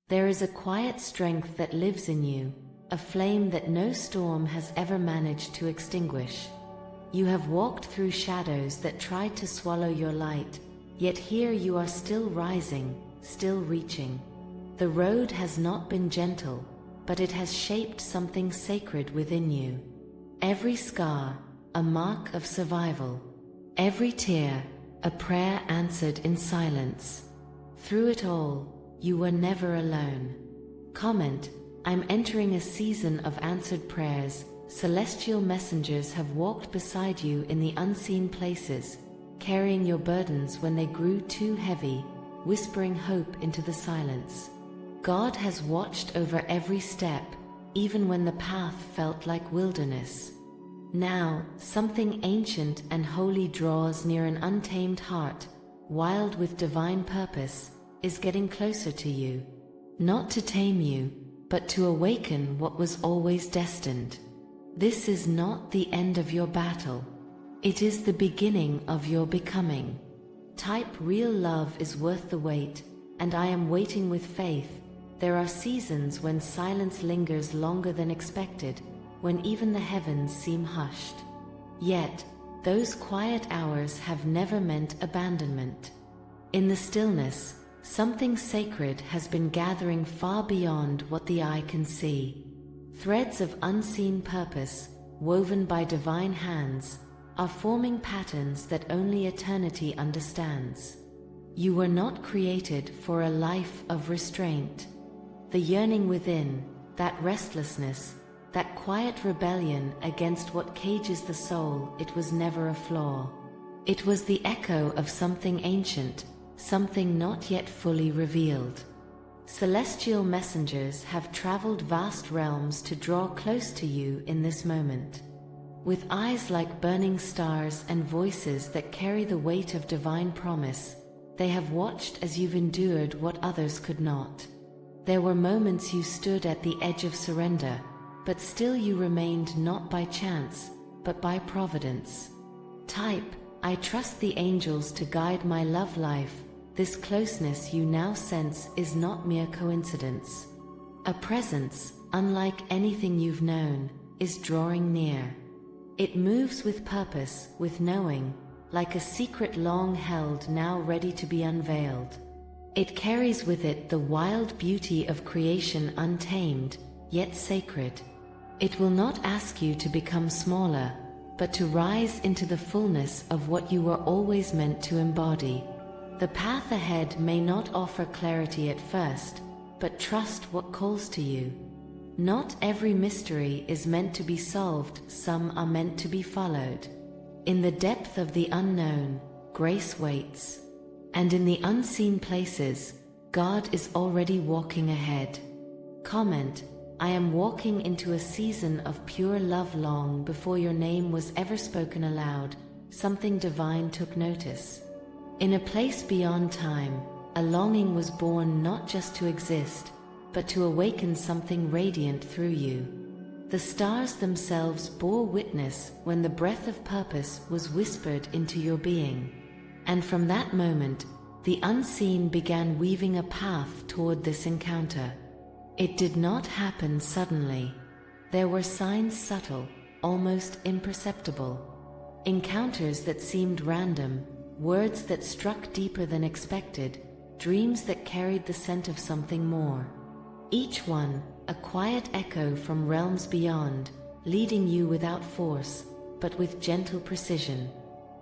There is a quiet strength that lives in you, a flame that no storm has ever managed to extinguish. You have walked through shadows that tried to swallow your light, yet here you are still rising, still reaching. The road has not been gentle, but it has shaped something sacred within you. Every scar, a mark of survival. Every tear, a prayer answered in silence. Through it all, you were never alone. Comment: I'm entering a season of answered prayers. Celestial messengers have walked beside you in the unseen places, carrying your burdens when they grew too heavy, whispering hope into the silence. God has watched over every step, even when the path felt like wilderness. Now, something ancient and holy draws near. An untamed heart, wild with divine purpose, is getting closer to you. Not to tame you, but to awaken what was always destined. This is not the end of your battle. It is the beginning of your becoming. Type: real love is worth the wait, and I am waiting with faith. There are seasons when silence lingers longer than expected, when even the heavens seem hushed. Yet, those quiet hours have never meant abandonment. In the stillness, something sacred has been gathering far beyond what the eye can see. Threads of unseen purpose, woven by divine hands, are forming patterns that only eternity understands. You were not created for a life of restraint. The yearning within, that restlessness, that quiet rebellion against what cages the soul, it was never a flaw. It was the echo of something ancient, something not yet fully revealed. Celestial messengers have traveled vast realms to draw close to you in this moment. With eyes like burning stars and voices that carry the weight of divine promise, they have watched as you've endured what others could not. There were moments you stood at the edge of surrender, but still you remained, not by chance, but by providence. Type: I trust the angels to guide my love life. This closeness you now sense is not mere coincidence. A presence, unlike anything you've known, is drawing near. It moves with purpose, with knowing, like a secret long held now ready to be unveiled. It carries with it the wild beauty of creation, untamed, yet sacred. It will not ask you to become smaller, but to rise into the fullness of what you were always meant to embody. The path ahead may not offer clarity at first, but trust what calls to you. Not every mystery is meant to be solved, some are meant to be followed. In the depth of the unknown, grace waits. And in the unseen places, God is already walking ahead. Comment: I am walking into a season of pure love. Long before your name was ever spoken aloud, something divine took notice. In a place beyond time, a longing was born, not just to exist, but to awaken something radiant through you. The stars themselves bore witness when the breath of purpose was whispered into your being. And from that moment, the unseen began weaving a path toward this encounter. It did not happen suddenly. There were signs, subtle, almost imperceptible. Encounters that seemed random, words that struck deeper than expected, dreams that carried the scent of something more. Each one, a quiet echo from realms beyond, leading you without force, but with gentle precision.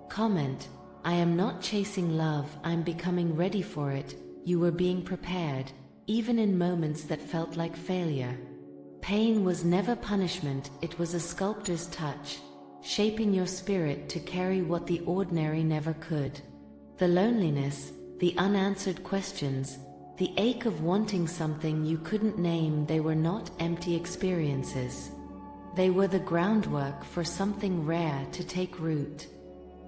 Comment: I am not chasing love, I'm becoming ready for it. You were being prepared, even in moments that felt like failure. Pain was never punishment, it was a sculptor's touch, shaping your spirit to carry what the ordinary never could. The loneliness, the unanswered questions, the ache of wanting something you couldn't name, they were not empty experiences. They were the groundwork for something rare to take root.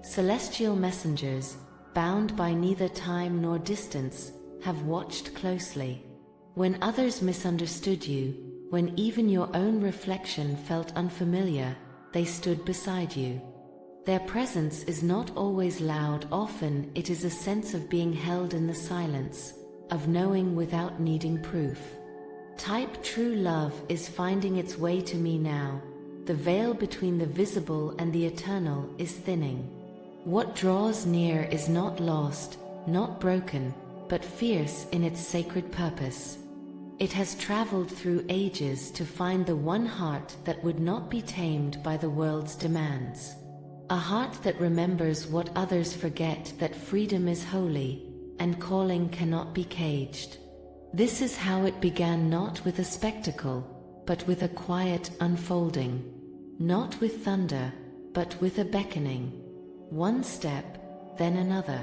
Celestial messengers, bound by neither time nor distance, have watched closely. When others misunderstood you, when even your own reflection felt unfamiliar, they stood beside you. Their presence is not always loud, often it is a sense of being held in the silence, of knowing without needing proof. Type true love is finding its way to me now. The veil between the visible and the eternal is thinning. What draws near is not lost, not broken, but fierce in its sacred purpose. It has traveled through ages to find the one heart that would not be tamed by the world's demands. A heart that remembers what others forget, that freedom is holy, and calling cannot be caged. This is how it began, not with a spectacle, but with a quiet unfolding. Not with thunder, but with a beckoning. One step, then another.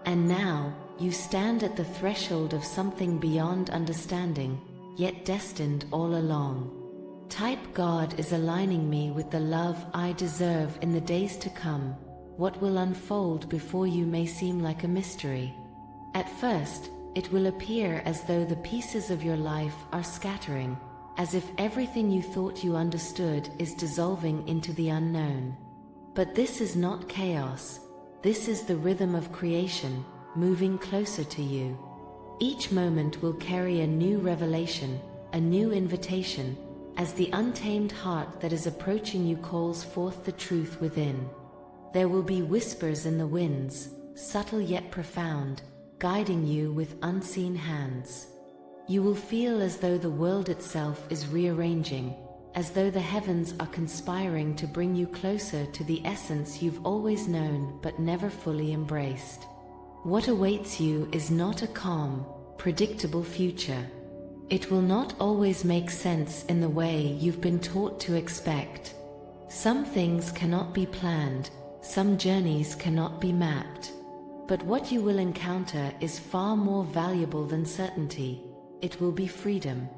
And now, you stand at the threshold of something beyond understanding, yet destined all along. Type God is aligning me with the love I deserve in the days to come. What will unfold before you may seem like a mystery. At first, it will appear as though the pieces of your life are scattering, as if everything you thought you understood is dissolving into the unknown. But this is not chaos. This is the rhythm of creation, moving closer to you. Each moment will carry a new revelation, a new invitation, as the untamed heart that is approaching you calls forth the truth within. There will be whispers in the winds, subtle yet profound, guiding you with unseen hands. You will feel as though the world itself is rearranging, as though the heavens are conspiring to bring you closer to the essence you've always known but never fully embraced. What awaits you is not a calm, predictable future. It will not always make sense in the way you've been taught to expect. Some things cannot be planned, some journeys cannot be mapped. But what you will encounter is far more valuable than certainty. It will be freedom.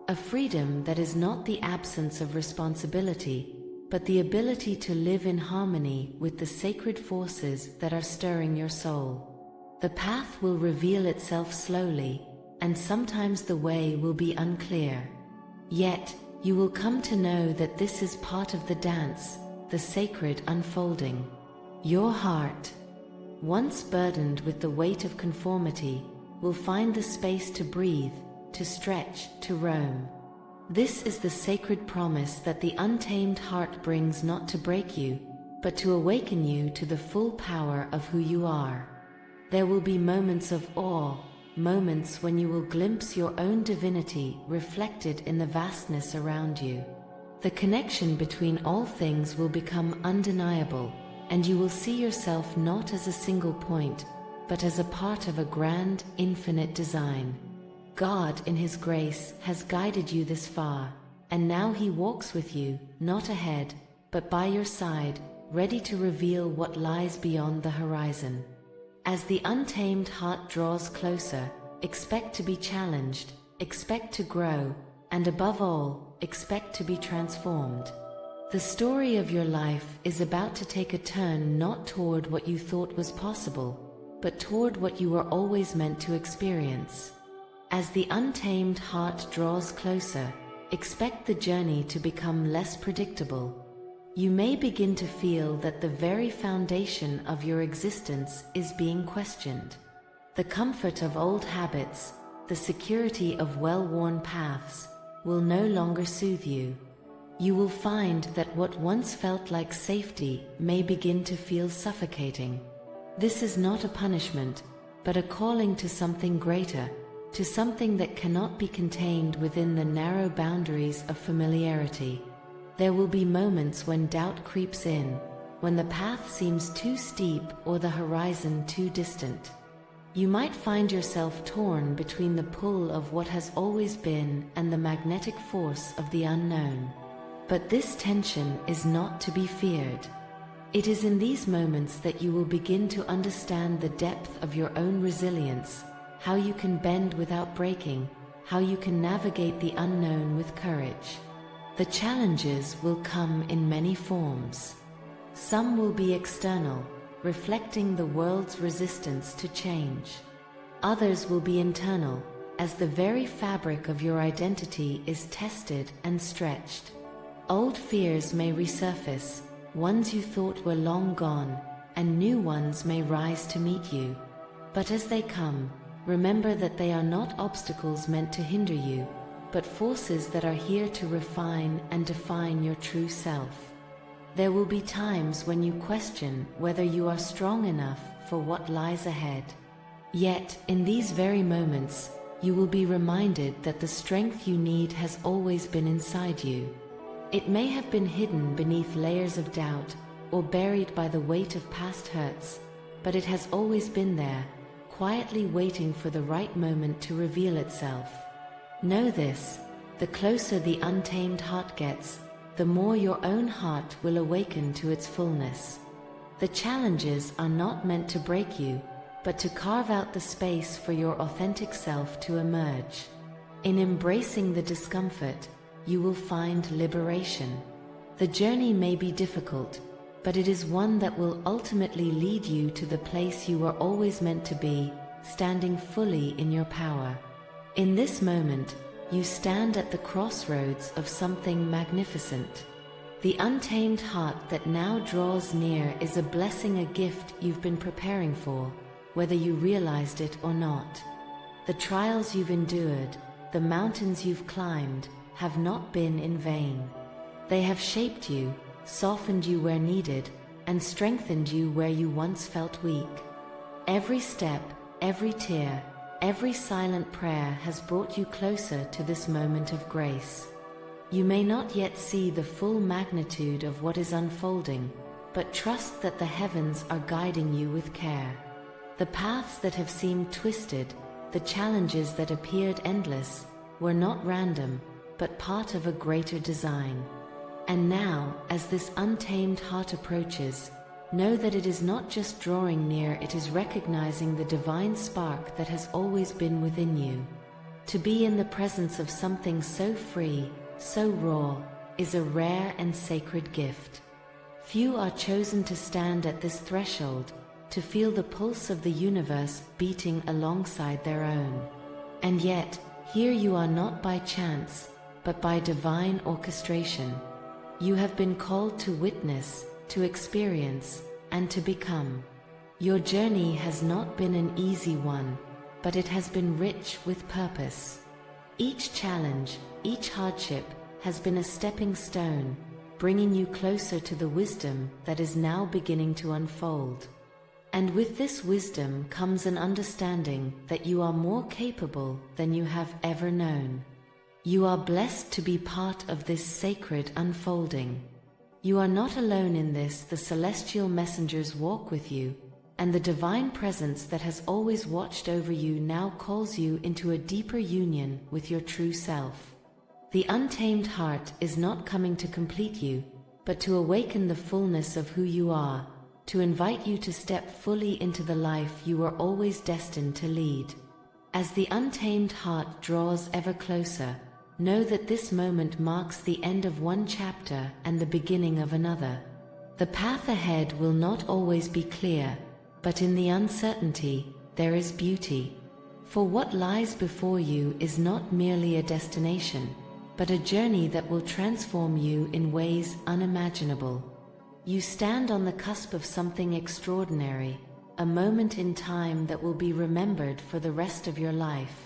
A freedom that is not the absence of responsibility, but the ability to live in harmony with the sacred forces that are stirring your soul. The path will reveal itself slowly, and sometimes the way will be unclear. Yet, you will come to know that this is part of the dance, the sacred unfolding. Your heart, once burdened with the weight of conformity, will find the space to breathe, to stretch, to roam. This is the sacred promise that the untamed heart brings, not to break you, but to awaken you to the full power of who you are. There will be moments of awe, moments when you will glimpse your own divinity reflected in the vastness around you. The connection between all things will become undeniable, and you will see yourself not as a single point, but as a part of a grand, infinite design. God, in His grace, has guided you this far, and now He walks with you, not ahead, but by your side, ready to reveal what lies beyond the horizon. As the untamed heart draws closer, expect to be challenged, expect to grow, and above all, expect to be transformed. The story of your life is about to take a turn, not toward what you thought was possible, but toward what you were always meant to experience. As the untamed heart draws closer, expect the journey to become less predictable. You may begin to feel that the very foundation of your existence is being questioned. The comfort of old habits, the security of well-worn paths, will no longer soothe you. You will find that what once felt like safety may begin to feel suffocating. This is not a punishment, but a calling to something greater, to something that cannot be contained within the narrow boundaries of familiarity. There will be moments when doubt creeps in, when the path seems too steep or the horizon too distant. You might find yourself torn between the pull of what has always been and the magnetic force of the unknown. But this tension is not to be feared. It is in these moments that you will begin to understand the depth of your own resilience, how you can bend without breaking, how you can navigate the unknown with courage. The challenges will come in many forms. Some will be external, reflecting the world's resistance to change. Others will be internal, as the very fabric of your identity is tested and stretched. Old fears may resurface, ones you thought were long gone, and new ones may rise to meet you. But as they come, remember that they are not obstacles meant to hinder you, but forces that are here to refine and define your true self. There will be times when you question whether you are strong enough for what lies ahead. Yet, in these very moments, you will be reminded that the strength you need has always been inside you. It may have been hidden beneath layers of doubt or buried by the weight of past hurts, but it has always been there, quietly waiting for the right moment to reveal itself. Know this: the closer the untamed heart gets, the more your own heart will awaken to its fullness. The challenges are not meant to break you, but to carve out the space for your authentic self to emerge. In embracing the discomfort, you will find liberation. The journey may be difficult, but it is one that will ultimately lead you to the place you were always meant to be, standing fully in your power. In this moment, you stand at the crossroads of something magnificent. The untamed heart that now draws near is a blessing, a gift you've been preparing for, whether you realized it or not. The trials you've endured, the mountains you've climbed, have not been in vain. They have shaped you, softened you where needed, and strengthened you where you once felt weak. Every step, every tear, every silent prayer has brought you closer to this moment of grace. You may not yet see the full magnitude of what is unfolding, but trust that the heavens are guiding you with care. The paths that have seemed twisted, the challenges that appeared endless, were not random, but part of a greater design. And now, as this untamed heart approaches, know that it is not just drawing near, it is recognizing the divine spark that has always been within you. To be in the presence of something so free, so raw, is a rare and sacred gift. Few are chosen to stand at this threshold, to feel the pulse of the universe beating alongside their own. And yet, here you are, not by chance, but by divine orchestration. You have been called to witness, to experience, and to become. Your journey has not been an easy one, but it has been rich with purpose. Each challenge, each hardship, has been a stepping stone, bringing you closer to the wisdom that is now beginning to unfold. And with this wisdom comes an understanding that you are more capable than you have ever known. You are blessed to be part of this sacred unfolding. You are not alone in this. The celestial messengers walk with you, and the divine presence that has always watched over you now calls you into a deeper union with your true self. The untamed heart is not coming to complete you, but to awaken the fullness of who you are, to invite you to step fully into the life you were always destined to lead. As the untamed heart draws ever closer, know that this moment marks the end of one chapter and the beginning of another. The path ahead will not always be clear, but in the uncertainty, there is beauty. For what lies before you is not merely a destination, but a journey that will transform you in ways unimaginable. You stand on the cusp of something extraordinary, a moment in time that will be remembered for the rest of your life.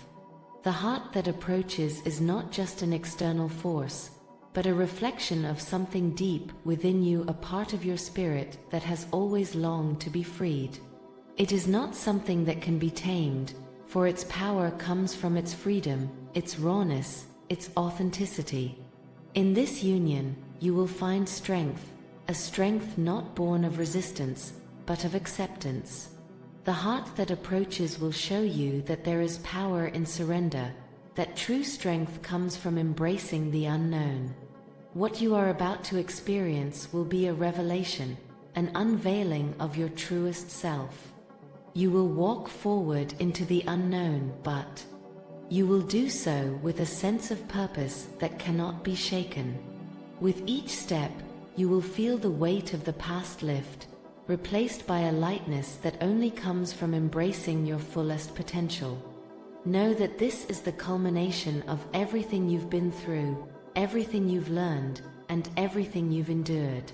The heart that approaches is not just an external force, but a reflection of something deep within you, a part of your spirit that has always longed to be freed. It is not something that can be tamed, for its power comes from its freedom, its rawness, its authenticity. In this union, you will find strength, a strength not born of resistance, but of acceptance. The heart that approaches will show you that there is power in surrender, that true strength comes from embracing the unknown. What you are about to experience will be a revelation, an unveiling of your truest self. You will walk forward into the unknown, but you will do so with a sense of purpose that cannot be shaken. With each step, you will feel the weight of the past lift, replaced by a lightness that only comes from embracing your fullest potential. Know that this is the culmination of everything you've been through, everything you've learned, and everything you've endured.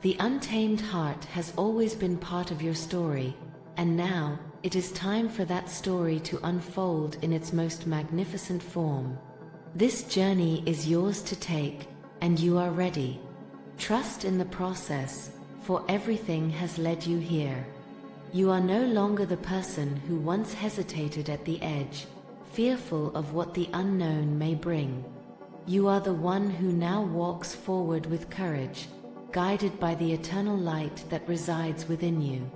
The untamed heart has always been part of your story, and now, It is time for that story to unfold in its most magnificent form. This journey is yours to take, and you are ready. Trust in the process, for everything has led you here. You are no longer the person who once hesitated at the edge, fearful of what the unknown may bring. You are the one who now walks forward with courage, guided by the eternal light that resides within you.